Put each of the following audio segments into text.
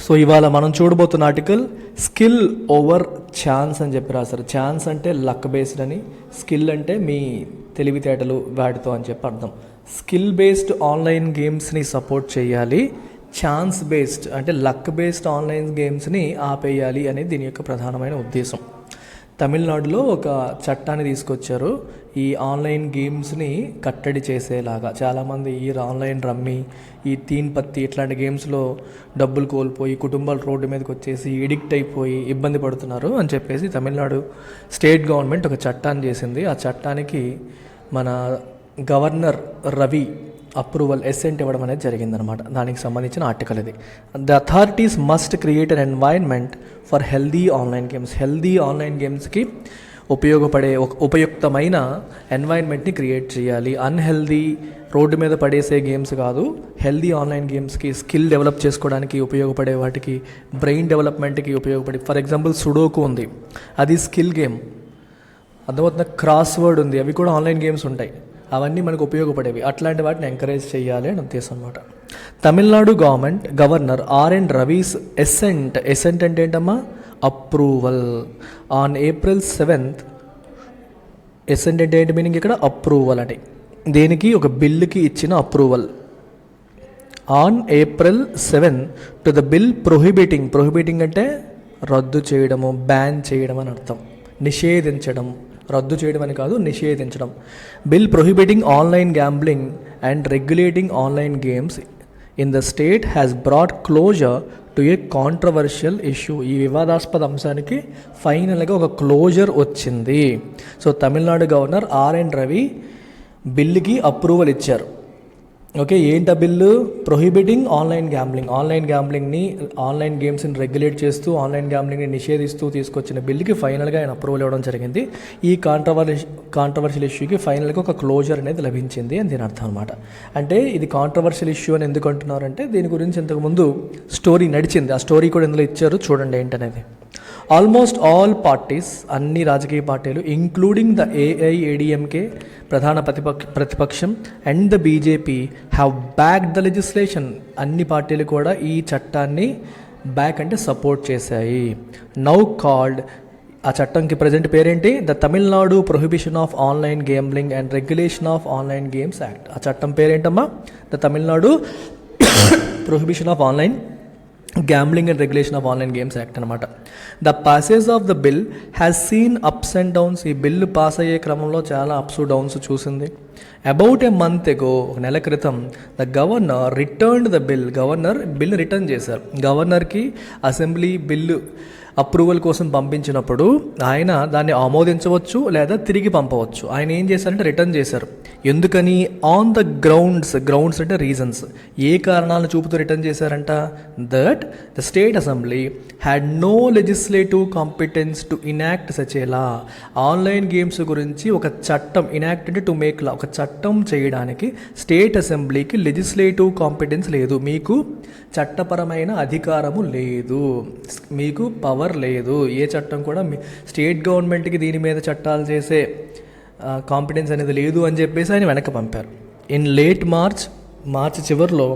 So ఇవాళ మనం చూడబోతున్న article skill over chance అని చెప్పి రాశారు. ఛాన్స్ అంటే లక్ బేస్డ్ అని, స్కిల్ అంటే మీ తెలివితేటలు వాటితో అని చెప్పి అర్థం. స్కిల్ బేస్డ్ ఆన్లైన్ గేమ్స్ని సపోర్ట్ చేయాలి, ఛాన్స్ బేస్డ్ అంటే లక్ బేస్డ్ ఆన్లైన్ గేమ్స్ని ఆపేయాలి అనేది దీని యొక్క ప్రధానమైన ఉద్దేశం. తమిళనాడులో ఒక చట్టాన్ని తీసుకొచ్చారు ఈ ఆన్లైన్ గేమ్స్ని కట్టడి చేసేలాగా. చాలామంది ఈ ఆన్లైన్ రమ్మీ, ఈ తీన్ పత్తి ఇట్లాంటి గేమ్స్లో డబ్బులు కోల్పోయి కుటుంబాలు రోడ్డు మీదకి వచ్చేసి ఎడిక్ట్ అయిపోయి ఇబ్బంది పడుతున్నారు అని చెప్పేసి తమిళనాడు స్టేట్ గవర్నమెంట్ ఒక చట్టాన్ని చేసింది. ఆ చట్టానికి మన గవర్నర్ రవి అప్రూవల్ ఎసెంట్ ఇవ్వడం అనేది జరిగిందనమాట. దానికి సంబంధించిన ఆర్టికల్ ఇది. The authorities must create an environment for healthy online games. Healthy online గేమ్స్కి ఉపయోగపడే ఉపయుక్తమైన ఎన్వైర్న్మెంట్ని క్రియేట్ చేయాలి. అన్హెల్దీ రోడ్డు మీద పడేసే గేమ్స్ కాదు, హెల్దీ ఆన్లైన్ గేమ్స్కి స్కిల్ డెవలప్ చేసుకోవడానికి ఉపయోగపడే వాటికి, బ్రెయిన్ డెవలప్మెంట్కి ఉపయోగపడే, ఫర్ ఎగ్జాంపుల్ సుడోకు ఉంది, అది స్కిల్ గేమ్. అర్థమవుతున్న క్రాస్ వర్డ్ ఉంది, అవి కూడా ఆన్లైన్ గేమ్స్ ఉంటాయి. అవన్నీ మనకు ఉపయోగపడేవి. అట్లాంటి వాటిని ఎంకరేజ్ చేయాలి అని ఉద్దేశం అనమాట. Tamil Nadu governor RN Ravi's Accent అంటే ఏంటమ్మా, approval on April 7th. Accent అంటే ఏంటి మీనింగ్ ఇక్కడ, అప్రూవల్ అని. దేనికి, ఒక బిల్లుకి ఇచ్చిన approval. On April 7 to the bill prohibiting అంటే రద్దు చేయడము, బ్యాన్ చేయడం అని అర్థం, నిషేధించడం. రద్దు చేయడం అని కాదు, నిషేధించడం. Bill prohibiting online gambling and regulating online games in the state has brought closure to a controversial issue. ఈ వివాదాస్పద అంశానికి ఫైనల్గా ఒక క్లోజర్ వచ్చింది. So Tamil Nadu governor R N Ravi బిల్లుకి అప్రూవల్ ఇచ్చారు. ఓకే, ఏంటి ఆ బిల్లు? ప్రొహిబిటింగ్ ఆన్లైన్ గ్యాంబ్లింగ్ని, ఆన్లైన్ గేమ్స్ని రెగ్యులేట్ చేస్తూ, ఆన్లైన్ గ్యాంబ్లింగ్ని నిషేధిస్తూ తీసుకొచ్చిన బిల్లుకి ఫైనల్గా ఆయన అప్రూవల్ ఇవ్వడం జరిగింది. ఈ కాంట్రవర్షియల్ ఇష్యూకి ఫైనల్గా ఒక క్లోజర్ అనేది లభించింది అని దీని అర్థం అనమాట. అంటే ఇది కాంట్రవర్షియల్ ఇష్యూ అని ఎందుకు అంటున్నారంటే, దీని గురించి ఇంతకుముందు స్టోరీ నడిచింది, ఆ స్టోరీ కూడా ఇందులో ఇచ్చారు, చూడండి ఏంటనేది. ఆల్మోస్ట్ ఆల్ పార్టీస్, అన్ని రాజకీయ పార్టీలు, ఇంక్లూడింగ్ ద AIADMK ప్రధాన ప్రతిపక్షం and the BJP have back the legislation. అన్ని పార్టీలు కూడా ఈ చట్టాన్ని బ్యాక్ అంటే సపోర్ట్ చేశాయి. నౌ కాల్డ్, ఆ చట్టంకి ప్రజెంట్ పేరేంటి, the Tamil Nadu prohibition of online gambling and regulation of online games act. ఆ చట్టం పేరేంటమ్మా, the Tamil Nadu prohibition of online gambling and regulation of online games act అనమాట. The passage of the bill has seen ups and downs. ఈ bill pass అయ్యే క్రమంలో చాలా ups downs చూసింది. About a month ago, ఒక నెల క్రితం, the governor returned the bill. Governor bill return చేశారు. గవర్నర్కి అసెంబ్లీ బిల్లు అప్రూవల్ కోసం పంపించినప్పుడు ఆయన దాన్ని ఆమోదించవచ్చు లేదా తిరిగి పంపవచ్చు. ఆయన ఏం చేశారంటే రిటర్న్ చేశారు. ఎందుకని? ఆన్ ద గ్రౌండ్స్ అంటే రీజన్స్. ఏ కారణాలను చూపుతూ రిటర్న్ చేశారంట? That the state assembly had no legislative competence to enact such a law. Online games గురించి ఒక చట్టం, ఇనాక్ట్ అంటే టు మేక్ లా, ఒక చట్టం చేయడానికి స్టేట్ అసెంబ్లీకి లెజిస్లేటివ్ కాంపిటెన్స్ లేదు. మీకు చట్టపరమైన అధికారము లేదు, మీకు పవర్ లేదు. ఏ చట్టం కూడా స్టేట్ గవర్నమెంట్కి దీని మీద చట్టాలు చేసే కాంపిటెన్స్ అనేది లేదు అని చెప్పేసి ఆయన వెనక్కి పంపారు. ఇన్ లేట్ మార్చ్ చివరిలో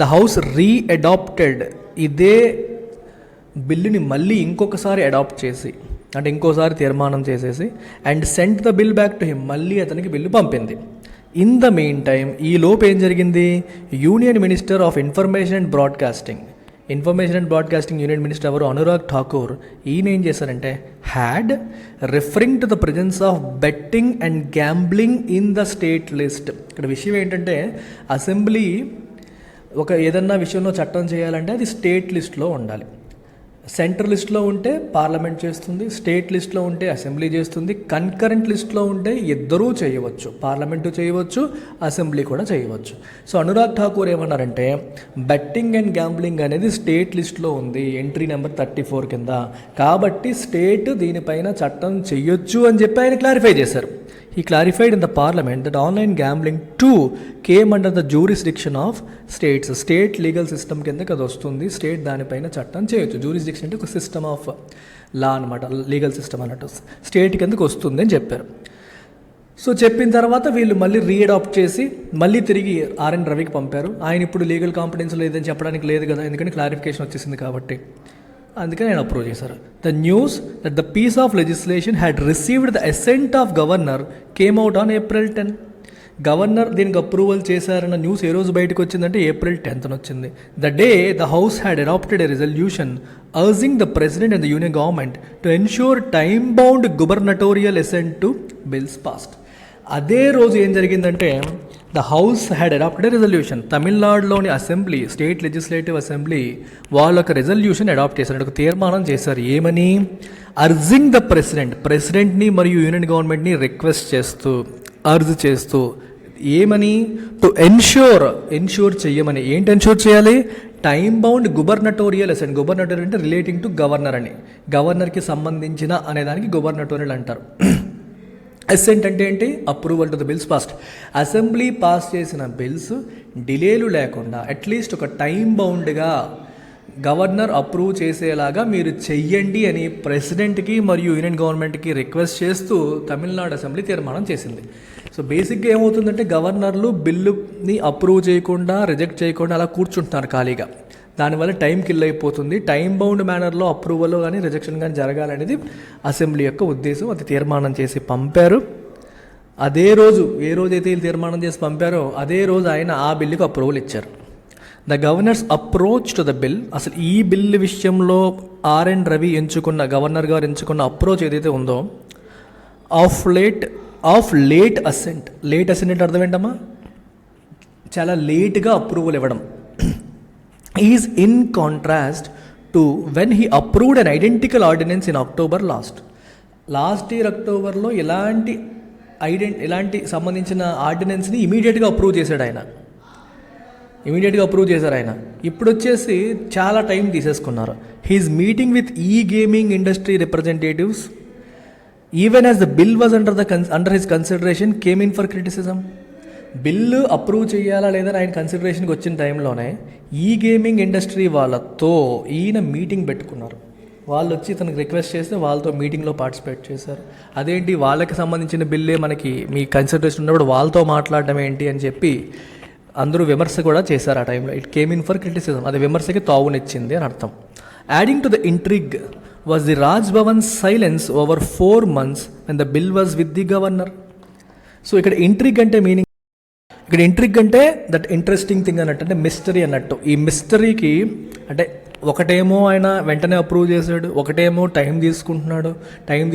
ద హౌస్ రీఅడాప్టెడ్ ఇదే బిల్లుని మళ్ళీ ఇంకొకసారి అడాప్ట్ చేసి, అంటే ఇంకోసారి తీర్మానం చేసేసి, and cent the bill back to him, మళ్ళీ అతనికి బిల్లు పంపింది. ఇన్ ద మెయిన్ టైమ్, ఈ లోపు ఏం జరిగింది, union minister of information and broadcasting union minister ఎవరు, అనురాగ్ ఠాకూర్, ఈయన ఏం చేశారంటే, had referring to the presence of betting and gambling in the state list. ఇక్కడ విషయం ఏంటంటే, అసెంబ్లీ ఒక ఏదన్నా విషయంలో చట్టం చేయాలంటే అది స్టేట్ లిస్ట్లో ఉండాలి. సెంట్రల్ లిస్ట్లో ఉంటే పార్లమెంట్ చేస్తుంది, స్టేట్ లిస్ట్లో ఉంటే అసెంబ్లీ చేస్తుంది, కన్కరెంట్ లిస్ట్లో ఉంటే ఇద్దరూ చేయవచ్చు, పార్లమెంటు చేయవచ్చు, అసెంబ్లీ కూడా చేయవచ్చు. సో అనురాగ్ ఠాకూర్ ఏమన్నారంటే, బెట్టింగ్ అండ్ గ్యాంబ్లింగ్ అనేది స్టేట్ లిస్ట్లో ఉంది, ఎంట్రీ నెంబర్ 34 కింద, కాబట్టి స్టేట్ దీనిపైన చట్టం చెయ్యొచ్చు అని చెప్పి ఆయన క్లారిఫై చేశారు. He clarified in the parliament that online gambling too came under the jurisdiction of states. State legal system కిందకి అది వస్తుంది, స్టేట్ దానిపైన చట్టం చేయొచ్చు. జ్యూరిస్డిక్షన్ అంటే ఒక సిస్టమ్ ఆఫ్ లా అనమాట, లీగల్ సిస్టమ్ అన్నట్టు స్టేట్ కిందకి వస్తుంది అని చెప్పారు. సో చెప్పిన తర్వాత వీళ్ళు మళ్ళీ రీఅడాప్ట్ చేసి మళ్ళీ తిరిగి ఆర్ఎన్ రవికి పంపారు. ఆయన ఇప్పుడు లీగల్ కాంపిటెన్స్ లేదని చెప్పడానికి లేదు కదా, ఎందుకంటే క్లారిఫికేషన్ వచ్చేసింది కాబట్టి, అందుకని ఆయన అప్రూవ్ చేశారు. The news that the piece of legislation had received the assent of governor came out on April 10. Governor దీనికి అప్రూవల్ చేశారన్న న్యూస్ ఏ రోజు బయటకు వచ్చిందంటే April 10th వచ్చింది. The day the house had adopted a resolution urging the president and the union government to ensure time bound gubernatorial assent to bills passed. అదే రోజు ఏం జరిగిందంటే the house had adopted a resolution. తమిళనాడులోని assembly, state legislative assembly వాళ్ళు ఒక resolution adapt చేశారు, ఒక తీర్మానం చేశారు. ఏమని? అర్జింగ్ ద ప్రెసిడెంట్ని మరియు యూనియన్ గవర్నమెంట్ని రిక్వెస్ట్ చేస్తూ, అర్జ్ చేస్తూ, ఏమని? టు ఎన్ష్యూర్ చెయ్యమని. ఏంటి ఎన్ష్యూర్ చేయాలి? Time bound gubernatorial assent. Gubernatorial అంటే రిలేటింగ్ టు గవర్నర్ అని, గవర్నర్కి సంబంధించిన అనేదానికి గుబర్నటోరియల్ అంటారు. అసెంట్ అంటే ఏంటి? Approval to the bills passed. Assembly pass చేసిన బిల్స్ డిలేలు లేకుండా అట్లీస్ట్ ఒక టైం బౌండ్గా గవర్నర్ అప్రూవ్ చేసేలాగా మీరు చెయ్యండి అని ప్రెసిడెంట్కి మరియు యూనియన్ గవర్నమెంట్కి రిక్వెస్ట్ చేస్తూ తమిళనాడు అసెంబ్లీ తీర్మానం చేసింది. సో బేసిక్గా ఏమవుతుందంటే గవర్నర్లు బిల్లుని అప్రూవ్ చేయకుండా, రిజెక్ట్ చేయకుండా అలా కూర్చుంటున్నారు ఖాళీగా. దానివల్ల టైం కిల్ అయిపోతుంది. టైం బౌండ్ మేనర్లో అప్రూవల్ కానీ రిజెక్షన్ కానీ జరగాలనేది అసెంబ్లీ యొక్క ఉద్దేశం. అది తీర్మానం చేసి పంపారు. అదే రోజు, ఏ రోజైతే వీళ్ళు తీర్మానం చేసి పంపారో అదే రోజు ఆయన ఆ బిల్లుకి అప్రూవల్ ఇచ్చారు. The governors approach to the bill. అసలు ఈ బిల్లు విషయంలో ఆర్ఎన్ రవి ఎంచుకున్న, గవర్నర్ గారు ఎంచుకున్న అప్రోచ్ ఏదైతే ఉందో of late assent. Late assent అంటే అర్థం ఏంటమ్మా? చాలా లేట్గా అప్రూవల్ ఇవ్వడం. Is in contrast to when he approved an identical ordinance in October last year అక్టోబర్లో ఇలాంటి సంబంధించిన ఆర్డినెన్స్ని ఇమీడియట్గా అప్రూవ్ చేశాడు ఆయన. ఇప్పుడు వచ్చేసి చాలా టైం తీసేసుకున్నారు. His meeting with gaming industry representatives even as the bill was under his consideration came in for criticism. Bill approve చేయాలా లేదా ఆయన కన్సిడరేషన్కి వచ్చిన టైంలోనే గేమింగ్ ఇండస్ట్రీ వాళ్ళతో ఈయన మీటింగ్ పెట్టుకున్నారు. వాళ్ళు వచ్చి తనకు రిక్వెస్ట్ చేస్తే వాళ్ళతో మీటింగ్లో పార్టిసిపేట్ చేశారు. అదేంటి, వాళ్ళకి సంబంధించిన బిల్లే మనకి మీ కన్సిడరేషన్ ఉన్నప్పుడు వాళ్ళతో మాట్లాడడం ఏంటి అని చెప్పి అందరూ విమర్శ కూడా చేశారు ఆ టైంలో. It came in for criticism. అది విమర్శకి తావునిచ్చింది అని అర్థం. Adding to the intrigue was the Raj Bhavan silence over 4 months and the bill was with the governor. So ఇక్కడ ఇంట్రిగ్ అంటే మీనింగ్, ఇక్కడ ఇంట్రిగ్ అంటే దట్ ఇంట్రెస్టింగ్ థింగ్ అన్నట్టు, అంటే మిస్టరీ అన్నట్టు. ఈ మిస్టరీకి అంటే ఒకటేమో ఆయన వెంటనే అప్రూవ్ చేశాడు, ఒకటేమో టైం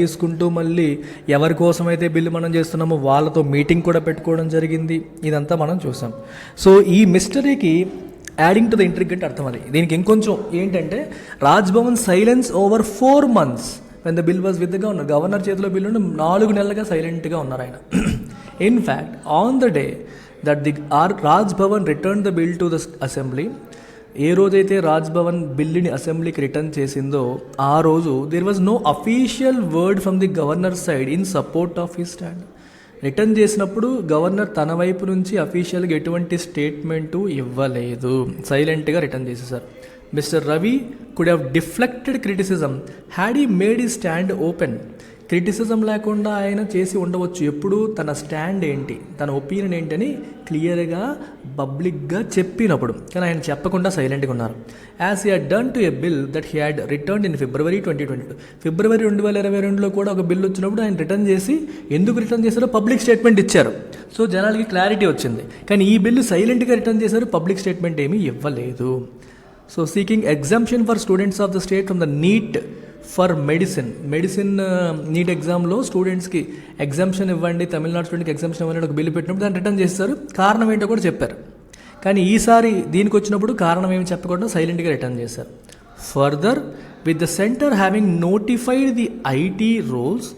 తీసుకుంటూ మళ్ళీ ఎవరి కోసమైతే బిల్లు మనం చేస్తున్నామో వాళ్ళతో మీటింగ్ కూడా పెట్టుకోవడం జరిగింది. ఇదంతా మనం చూసాం. సో ఈ మిస్టరీకి యాడింగ్ టు ద ఇంట్రిగ్ అంటే అర్థం అది. దీనికి ఇంకొంచెం ఏంటంటే Raj Bhavan silence over 4 months when the bill was with the governor. Governor చేతిలో బిల్లు 4 నెలలుగా సైలెంట్గా ఉన్నారు ఆయన. In fact on the day that the Raj Bhavan return the bill to the assembly, ఏ రోజైతే రాజ్భవన్ బిల్లుని అసెంబ్లీకి రిటర్న్ చేసిందో ఆ రోజు there was no official word from the governor side in support of his stand. Return చేసినప్పుడు గవర్నర్ తన వైపు నుంచి అఫీషియల్గా ఎటువంటి స్టేట్మెంటు ఇవ్వలేదు, సైలెంట్గా రిటర్న్ చేసేసారు. Mister Ravi could have deflected criticism had he made ఈ స్టాండ్ ఓపెన్. క్రిటిసిజం లేకుండా ఆయన చేసి ఉండవచ్చు. ఎప్పుడు తన స్టాండ్ ఏంటి, తన ఒపీనియన్ ఏంటని క్లియర్గా పబ్లిక్గా చెప్పినప్పుడు. కానీ ఆయన చెప్పకుండా సైలెంట్గా ఉన్నారు. As he had done to a bill that he had written in February 2022. ఫిబ్రవరి 2022లో కూడా ఒక బిల్ వచ్చినప్పుడు ఆయన రిటర్న్ చేసి ఎందుకు రిటర్న్ చేశారో పబ్లిక్ స్టేట్మెంట్ ఇచ్చారు. సో జనాలకి క్లారిటీ వచ్చింది. కానీ ఈ బిల్లు సైలెంట్గా రిటర్న్ చేశారు, పబ్లిక్ స్టేట్మెంట్ ఏమీ ఇవ్వలేదు. So seeking exemption for students of the state from the NEET for medicine NEET ఎగ్జామ్లో స్టూడెంట్స్కి ఎగ్జామ్షన్ ఇవ్వండి, తమిళనాడు స్టూడెంట్కి ఎగ్జామ్షన్ ఇవ్వండి ఒక బిల్లు పెట్టినప్పుడు దాన్ని రిటర్న్ చేస్తారు. కారణం ఏంటో కూడా చెప్పారు. కానీ ఈసారి దీనికి వచ్చినప్పుడు కారణం ఏమి చెప్పకుండా సైలెంట్గా రిటర్న్ చేశారు. Further with the centre having notified the IT rules,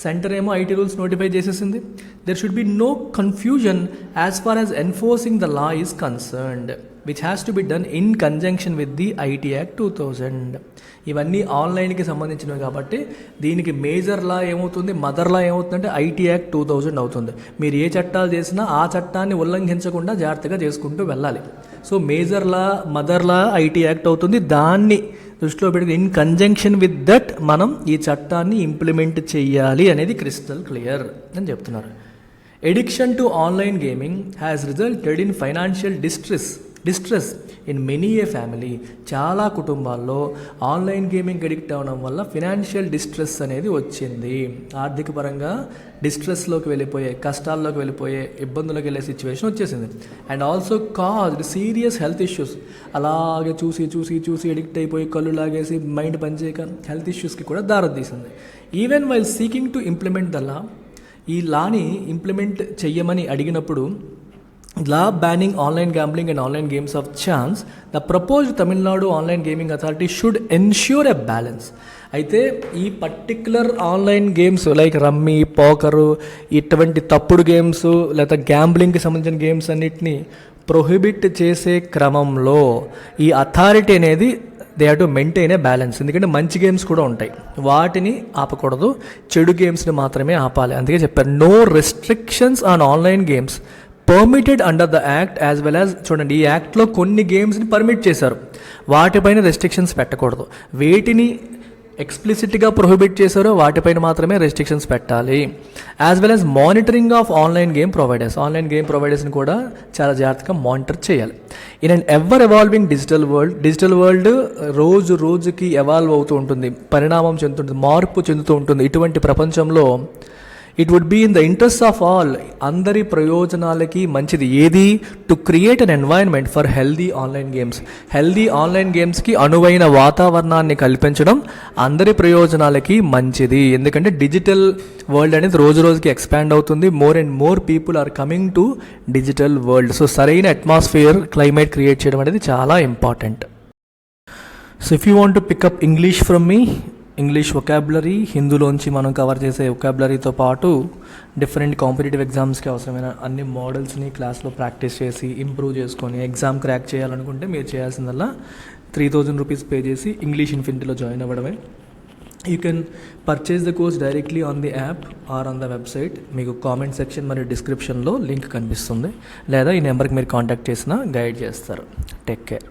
centre ఏమో ఐటీ రూల్స్ నోటిఫై చేసేసింది. There should be no confusion as far as enforcing the law is concerned which has to be done in conjunction with the IT act 2000. ఇవన్నీ ఆన్లైన్కి సంబంధించినవి కాబట్టి దీనికి major లా ఏమవుతుంది, mother లా ఏమవుతుందంటే IT act 2000 అవుతుంది. మీరు ఏ చట్టాలు చేసినా ఆ చట్టాన్ని ఉల్లంఘించకుండా జాగ్రత్తగా చేసుకుంటూ వెళ్ళాలి. So major law, mother law IT act అవుతుంది. దాన్ని దృష్టిలో పెట్టుకుని ఇన్ కంజంక్షన్ విత్ దట్ మనం ఈ చట్టాన్ని ఇంప్లిమెంట్ చేయాలి అనేది క్రిస్టల్ క్లియర్ అని చెప్తున్నారు. Addiction to online gaming has resulted in financial distress in many A family. చాలా కుటుంబాల్లో ఆన్లైన్ గేమింగ్ అడిక్ట్ అవ్వడం వల్ల ఫినాన్షియల్ డిస్ట్రెస్ అనేది వచ్చింది. ఆర్థిక పరంగా డిస్ట్రెస్లోకి వెళ్ళిపోయే, కష్టాల్లోకి వెళ్ళిపోయే, ఇబ్బందులకు వెళ్ళే సిచ్యువేషన్ వచ్చేసింది. And also caused serious health issues. అలాగే చూసి చూసి చూసి అడిక్ట్ అయిపోయి కళ్ళు లాగేసి మైండ్ పనిచేయక హెల్త్ ఇష్యూస్కి కూడా దారితీసింది. Even while seeking to implement the law, ఈ లాని ఇంప్లిమెంట్ చెయ్యమని అడిగినప్పుడు law banning online gambling and online games of chance, the proposed Tamil Nadu Online Gaming Authority should ensure a balance. అయితే ఈ particular online games like rummy, poker, ఇటువంటి తప్పుడు games లేదా గ్యాంబ్లింగ్కి సంబంధించిన games అన్నిటినీ ప్రొహిబిట్ చేసే క్రమంలో ఈ అథారిటీ అనేది they have to maintain a balance. ఎందుకంటే మంచి గేమ్స్ కూడా ఉంటాయి, వాటిని ఆపకూడదు, చెడు గేమ్స్ని మాత్రమే ఆపాలి. అందుకే చెప్పారు no restrictions on online games permitted under the act as well as. చూడండి, ఈ యాక్ట్లో కొన్ని గేమ్స్ని పర్మిట్ చేశారు, వాటిపైన రెస్ట్రిక్షన్స్ పెట్టకూడదు. వేటిని ఎక్స్ప్లిసిట్గా ప్రొహిబిట్ చేశారో వాటిపైన మాత్రమే రెస్ట్రిక్షన్స్ పెట్టాలి. As well as monitoring of online game providers. Online game ప్రొవైడర్స్ని కూడా చాలా జాగ్రత్తగా మానిటర్ చేయాలి. In an ever evolving digital world రోజు రోజుకి ఎవాల్వ్ అవుతూ ఉంటుంది, పరిణామం చెందుతుంది, మార్పు చెందుతూ ఉంటుంది. ఇటువంటి ప్రపంచంలో it would be in the interest of all, అందరి ప్రయోజనాలకి మంచిది ఏది, to create an environment for healthy online games. Healthy online గేమ్స్కి అనువైన వాతావరణాన్ని కల్పించడం అందరి ప్రయోజనాలకి మంచిది. ఎందుకంటే డిజిటల్ వరల్డ్ అనేది రోజు రోజుకి ఎక్స్పాండ్ అవుతుంది, more and more people are coming to digital world. So సరైన అట్మాస్ఫియర్, క్లైమేట్ క్రియేట్ చేయడం అనేది చాలా important. So if you want to pick up English from me, English vocabulary, హిందీలోంచి మనం కవర్ చేసే వొకాబులరీతో పాటు డిఫరెంట్ కాంపిటేటివ్ ఎగ్జామ్స్కి అవసరమైన అన్ని మోడల్స్ని క్లాస్లో ప్రాక్టీస్ చేసి ఇంప్రూవ్ చేసుకొని ఎగ్జామ్ క్రాక్ చేయాలనుకుంటే మీరు చేయాల్సిందల్లా 3000 రూపీస్ పే చేసి ఇంగ్లీష్ ఇన్ఫినిటీలో జాయిన్ అవ్వడమే. You can purchase the course directly on the app or on the website. మీకు కామెంట్ సెక్షన్ మరియు డిస్క్రిప్షన్లో లింక్ కనిపిస్తుంది, లేదా ఈ నెంబర్కి మీరు కాంటాక్ట్ చేసినా గైడ్ చేస్తారు. Take care.